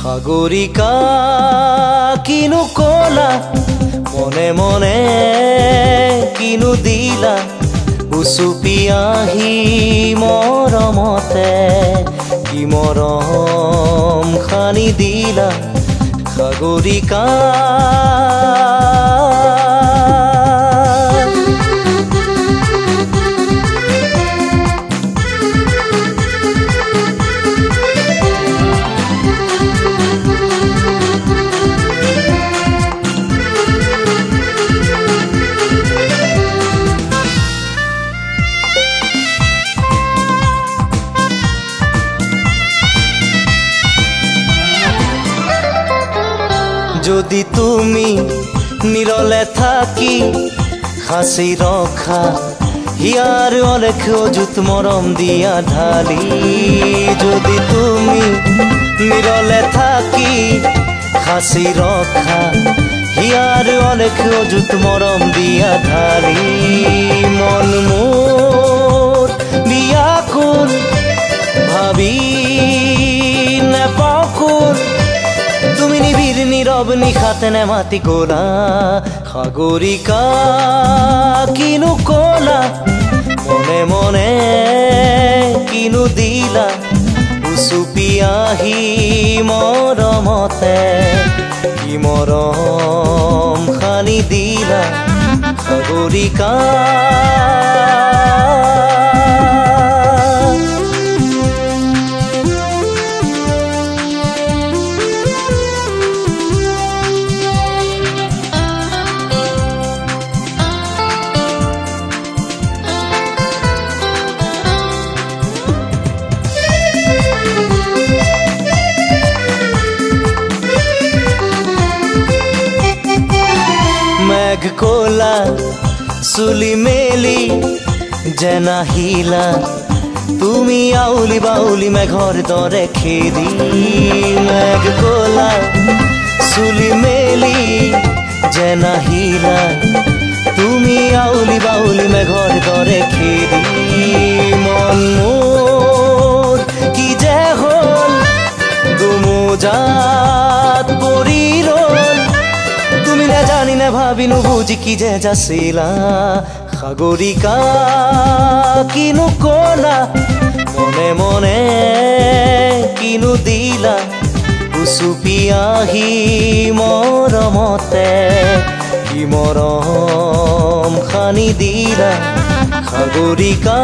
সাগৰিকা কিনো কলা মনে মনে কিনো দিলা উচুপি আহি মৰমতে কি মৰম খানি দিলা সাগৰিকা যদি তুমি নিরলে থাকি হাসি রক্ষা হিয়ার অলেখ অযুত মরম দিয়া ঢালি যদি তুমি নিরলে থাকি হাসি রক্ষা হিয়ার অলেখ অযুত মরম দিয়া ঢালি মন মোর বিয়াকুল ভাবি নেপাকুল তুমি নিবিড় নীরব নিখাতে নেমাতি কোলা সাগৰিকা কিনো কলা মনে মনে কিনো দিলা উচুপি আহি মৰমতে কি মৰম খানি দিলা সাগৰিকা মেঘ কোলা চুলি মেলি যেনা হিলা তুমি আউলি বাউলি মেঘৰ দৰে খেদি মেঘ কোলা চুলি মেলি যেনা হিলা তুমি আউলি বাউলি মেঘৰ দৰে খেদি মন মোৰ কি যে হ'ল দুমোজাত পৰি ৰ'ল তুমি নেজানি নেভাবি নুবুজি কি যে যাচিলা সাগৰিকা কিনো কলা মনে মনে কিনো দিলা উচুপি আহি মৰমতে কি মৰম খানি দিলা সাগৰিকা